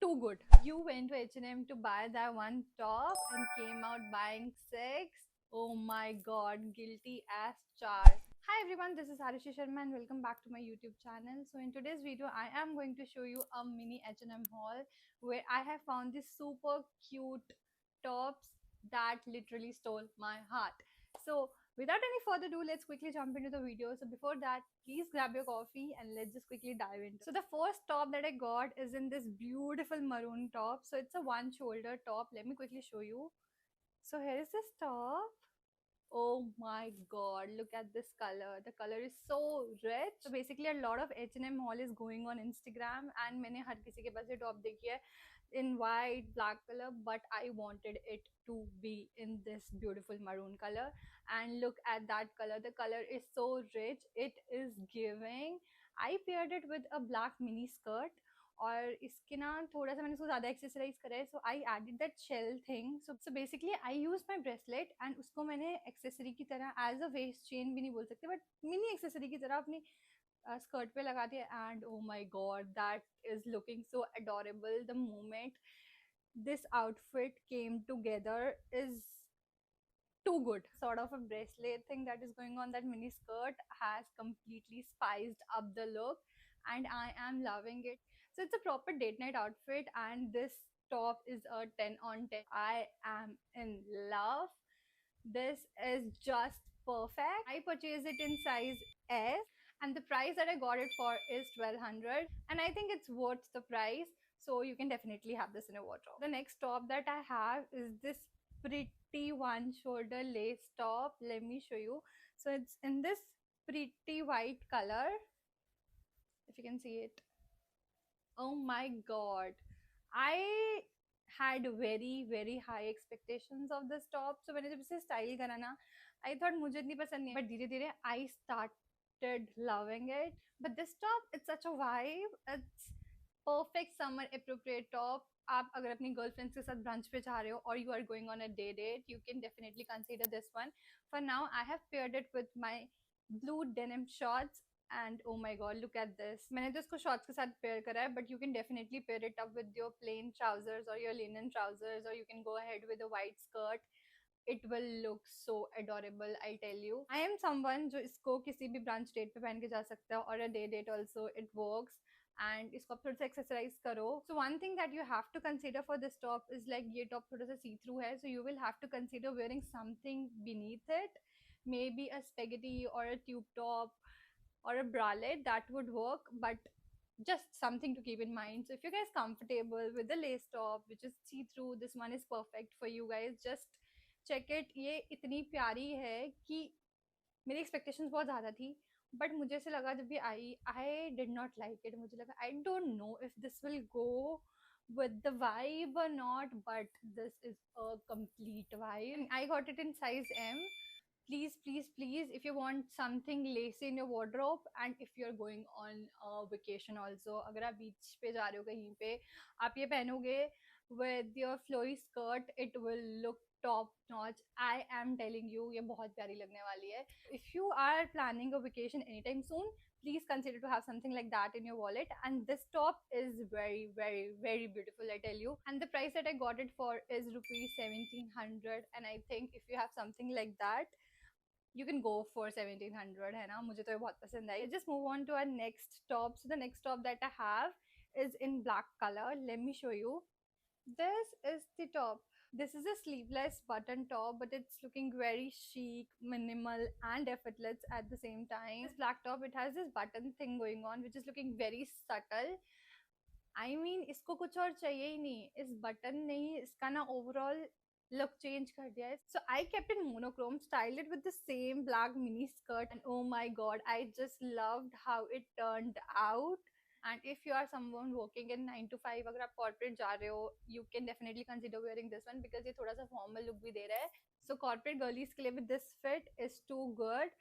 too good. You went to H&M to buy that one top and came out buying six. Oh my god, guilty as charged. Hi everyone, this is Harishi Sharma and welcome back to my YouTube channel. So in today's video, I am going to show you a mini H&M haul where I have found these super cute tops that literally stole my heart. So without any further ado, let's quickly jump into the video. So before that, please grab your coffee and let's just quickly dive into. So the first top that I got is in this beautiful maroon top. So it's a one shoulder top. Let me quickly show you. So here is this top. Oh my god, look at this color. The color is so rich. So basically a lot of H&M haul is going on Instagram and मैंने हर किसी के पास ये top देखी है in white black color, but I wanted it to be in this beautiful maroon color. And look at that color. The color is so rich. It is giving. I paired it with a black mini skirt और इसके ना थोड़ा सा मैंने इसको ज़्यादा accessorise करा है. So I added that shell thing. So basically I use my bracelet and उसको मैंने एक्सेसरी की तरह एज अ वेस्ट चेन भी नहीं बोल सकते बट मिनी एक्सेसरी की तरह अपनी स्कर्ट पे लगा दिया. And oh my God, that is looking so adorable. The moment this outfit came together is too good. Sort of a bracelet thing that is going on that mini skirt has completely spiced up the look and I am loving it. So it's a proper date night outfit and this top is a 10 on 10. I am in love. This is just perfect. I purchased it in size S and the price that I got it for is 1200 and I think it's worth the price. So you can definitely have this in a wardrobe. The next top that I have is this pretty one shoulder lace top. Let me show you. So it's in this pretty white color, if you can see it. Oh my god, I had very high expectations of this top. So मैंने जब इसे style करा ना, I thought मुझे इतनी पसंद नहीं है, but धीरे धीरे I started loving it. But this top, it's such a vibe. It's perfect summer appropriate top. आप अगर अपनी गर्लफ्रेंड्स के साथ ब्रंच पे जा रहे हो or you are going on a day date, you can definitely consider this one. For now, I have paired it with my blue denim shorts and oh my god, look at this. मैंने तो इसको shorts के साथ pair करा है, but you can definitely pair it up with your plain trousers or your linen trousers, or you can go ahead with a white skirt. It will look so adorable, I tell you. I am someone जो इसको किसी भी brunch date पे पहन के जा सकता है, or a day date also it works. And इसको आप थोड़ा सा एक्सरसाइज करो. So one thing that you have to consider for this top is like ये top थोड़ा सा see through है, so you will have to consider wearing something beneath it, maybe a spaghetti or a tube top or a bralette. That would work, but just something to keep in mind. So if you guys comfortable with the lace top which is see through, this one is perfect for you guys. Just check it. ये इतनी प्यारी है कि मेरी expectations बहुत ज़्यादा थी but मुझे ऐसे लगा जब भी I did not like it. मुझे लगा I don't know if this will go with the vibe or not, but this is a complete vibe. I got it in size M. Please, if you want something lacy in your wardrobe and if you're going on a vacation also, अगर आप बीच पे जा रहे हो कहीं पे, आप ये पहनोगे with your flowy skirt, it will look top notch. I am telling you, ये बहुत प्यारी लगने वाली है. If you are planning a vacation anytime soon, please consider to have something like that in your wallet. And this top is very beautiful, I tell you. And the price that I got it for is rupees 1700. And I think if you have something like that, you can go for 1700. है ना, मुझे तो ये बहुत पसंद आई. Just move on to our next top. So the next top that I have is in black color. Let me show you. This is the top. This is a sleeveless button top, but it's looking very chic, minimal, and effortless at the same time. This black top, it has this button thing going on, which is looking very subtle. I mean, इसको कुछ और चाहिए ही नहीं. इस button ने ही इसका ना overall look change कर दिया है. So I kept it monochrome, styled it with the same black mini skirt, and oh my god, I just loved how it turned out. And if you are someone working in 9 to 5, अगर आप corporate जा रहे हो, you can definitely consider wearing this one because ये थोड़ा सा formal look भी दे रहा है. So corporate girlies के लिए भी this fit is too good.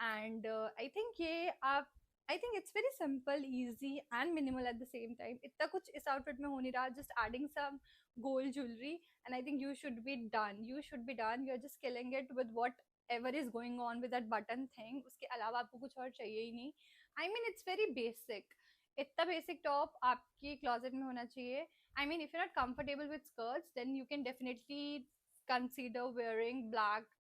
And I think ये आप I think it's very simple, easy, and minimal at the same time. इतना कुछ इस outfit में हो नहीं रहा. Just adding some gold jewelry, and I think you should be done. You should be done. You're just killing it with whatever is going on with that button thing. उसके अलावा आपको कुछ और चाहिए ही नहीं. I mean, it's very basic. इतना basic top आपकी closet में होना चाहिए. I mean, if you're not comfortable with skirts, then you can definitely consider wearing black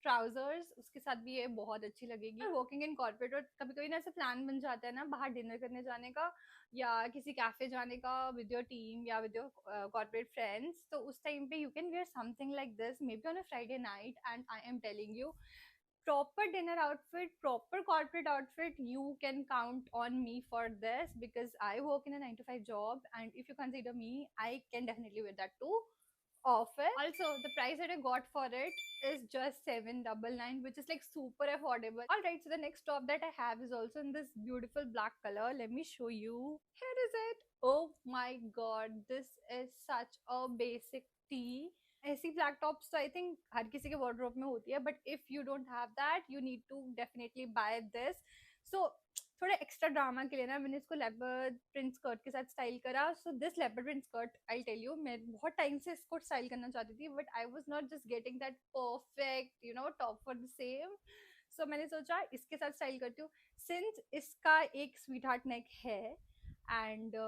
trousers. उसके साथ भी ये बहुत अच्छी लगेगी. वर्किंग इन कॉर्पोरेट और कभी कभी ना ऐसा प्लान बन जाता है ना बाहर डिनर करने जाने का या किसी कैफे जाने का विद योर टीम या विद योर कॉर्पोरेट फ्रेंड्स, तो उस टाइम पे you can wear something like this may be on a Friday night. And I am telling you, proper dinner outfit, proper corporate outfit, you can count on me for this because I work in a 9 to 5 job, and if you consider me, I can definitely wear that too often. Also, the price that I got for it is just 799, which is like super affordable. All right, so the next top that I have is also in this beautiful black color. Let me show you. Here is it. Oh my god, this is such a basic tee. ऐसी black tops तो I think हर किसी के wardrobe में होती है, but if you don't have that you need to definitely buy this. So थोड़ा extra drama के लिए ना मैंने इसको लेपर्ड प्रिंट स्कर्ट के साथ स्टाइल करा. So this leopard print skirt, I tell you, मैं बहुत टाइम से इसको स्टाइल करना चाहती थी, but I was not just getting that perfect top for the same. So मैंने सोचा इसके साथ स्टाइल करती हूँ. सिंस इसका एक स्वीट हार्ट नेक है and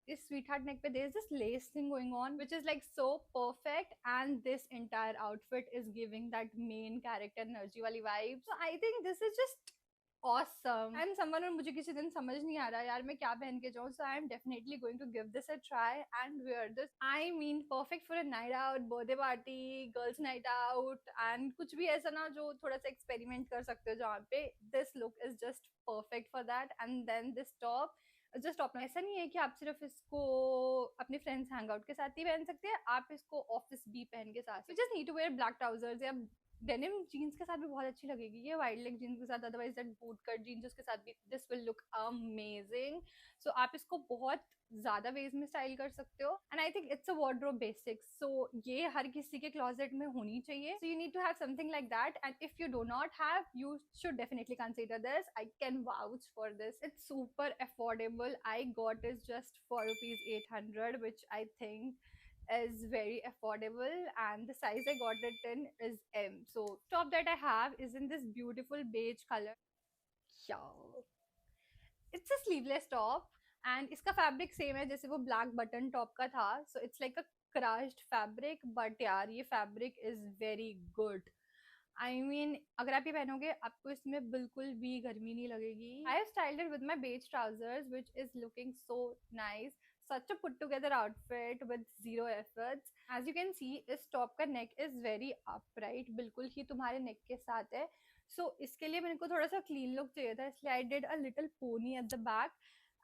this sweetheart neck pe there's this lace thing going on which is like so perfect, and this entire outfit is giving that main character energy wali vibe. So I think this is just awesome. I'm someone who मुझे किसी दिन समझ नहीं आ रहा यार मैं क्या पहन के जाऊँ. So I'm definitely going to give this a try and wear this. I mean perfect for a night out, birthday party, girls night out, and कुछ भी ऐसा ना जो थोड़ा सा experiment कर सकते हो जहाँ पे. This look is just perfect for that. And then this top just top. ऐसा नहीं है कि आप सिर्फ इसको अपने फ्रेंड्स हैंग आउट के साथ ही पहन सकते हैं, आप इसको ऑफिस भी पहन के साथ. You just need to wear black trousers या डेनिम जीन्स के साथ भी बहुत अच्छी लगेगी ये वाइड लेग जीन्स के साथ. Otherwise that boot cut jeans उसके साथ भी this will look amazing. So आप इसको बहुत ज्यादा वेज में स्टाइल कर सकते हो. And I think it's a wardrobe basics. So ये हर किसी के क्लोजेट में होनी चाहिए. So you need to have something like that. And if you do not have, you should definitely consider this. I can vouch for this. It's super affordable. I got it just for rupees 800, which I think is very affordable, and the size I got it in is M. So top that I have is in this beautiful beige color. Yeah, it's a sleeveless top, and इसका fabric same है जैसे वो black button top का था. So it's like a crushed fabric, but यार ये fabric is very good. I mean, अगर आप ये पहनोगे आपको इसमें बिल्कुल भी गर्मी नहीं लगेगी. I have styled it with my beige trousers, which is looking so nice. Such a put together outfit with zero efforts. As you can see, इस top का neck is very upright, बिल्कुल ही तुम्हारे neck के साथ है. So इसके लिए मेरे को थोड़ा सा clean look चाहिए था, इसलिए I did a little pony at the back.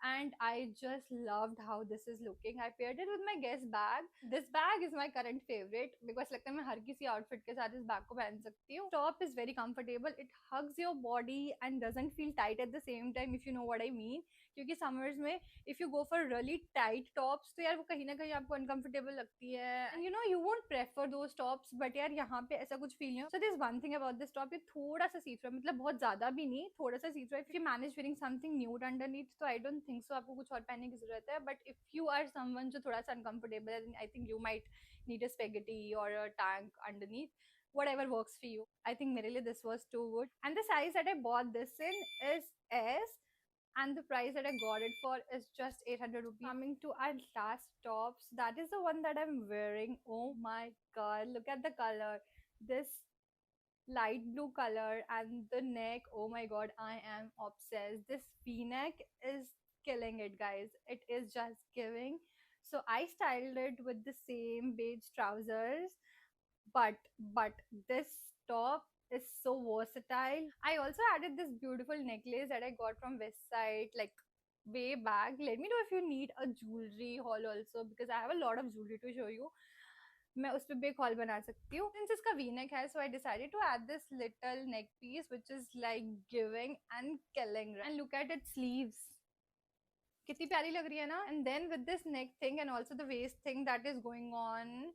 And I just loved how this is looking. I paired it with my Guess bag. This bag is my current favorite because लगता है मैं हर किसी outfit के साथ इस bag को पहन सकती हूँ. Top is very comfortable. It hugs your body and doesn't feel tight at the same time, if you know what I mean. क्योंकि summers में if you go for really tight tops तो यार वो कहीं ना कहीं आपको uncomfortable लगती है. And you won't prefer those tops, but यार यहाँ पे ऐसा कुछ feel नहीं हो. So there's one thing about this top, ये थोड़ा सा see through है, मतलब बहुत ज्यादा भी नहीं, थोड़ा सा see through है. If you manage wearing something nude underneath, तो I don't think so आपको कुछ और पहनने की जरूरत है. But if you are someone जो थोड़ा सा uncomfortable है, then I think you might need a spaghetti or a tank underneath. Whatever works for you. I think मेरे लिए this was too good. And the size that I bought this in is S, and the price that I got it for is just 800 rupees. Coming to our last tops, that is the one that I'm wearing. Oh my god, look at the color. This light blue color and the neck, oh my god, I am obsessed. This v-neck is killing it, guys. It is just giving. So I styled it with the same beige trousers, but this top is so versatile. I also added this beautiful necklace that I got from Westside like way back. Let me know if you need a jewelry haul also, because I have a lot of jewelry to show you. मैं उस पे भी एक hall बना सकती हूँ. Since इसका V neck है, so I decided to add this little neck piece which is like giving and killing. And look at it sleeves, कितनी प्यारी लग रही है ना. And then with this neck thing and also the waist thing that is going on,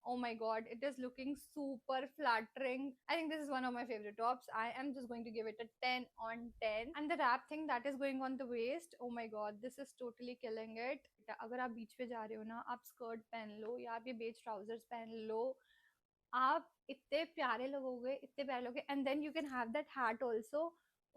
oh my god, it is looking super flattering. I think this is one of my favorite tops. I am just going to give it a 10 on 10. And the wrap thing that is going on the waist, oh my god, this is totally killing it. अगर आप बीच पे जा रहे हो ना, आप skirt पहन लो या आप ये बेज ट्राउजर्स पहन लो, आप इतने प्यारे लगोगे, इतने प्यारे लगोगे. And then you can have that hat also.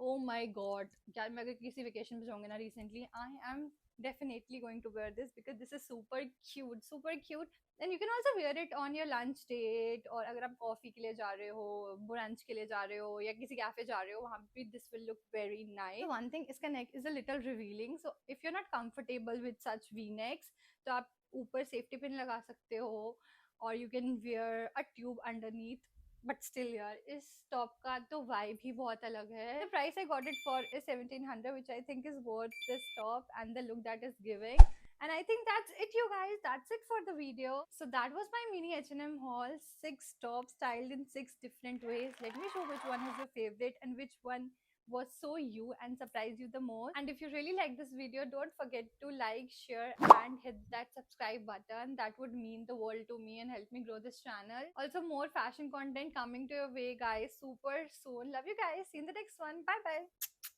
Oh my god, यार मैं अगर किसी वेकेशन पे जाऊंगी ना recently, I am definitely going to wear this because this is super cute and you can also wear it on your lunch date, और अगर आप कॉफी के लिए जा रहे हो, ब्रंच के लिए जा रहे हो या किसी कैफे जा रहे हो, वहां पे this will look very nice. So one thing, इसका neck is a little revealing, so if you're not comfortable with such v-necks, तो आप ऊपर सेफ्टी पिन लगा सकते हो, or you can wear a tube underneath. But still यार इस top का तो वाइब ही बहुत अलग है. The price I got it for is 1700, which I think is worth this top and the look that is giving. And I think that's it, you guys. That's it for the video. So that was my mini H&M haul. 6 tops styled in 6 different ways. Let me show which one is your favorite and which one was so you and surprised you the most. And if you really like this video, don't forget to like, share and hit that subscribe button. That would mean the world to me and help me grow this channel. Also, more fashion content coming to your way, guys, super soon. Love you guys. See you in the next one. Bye bye.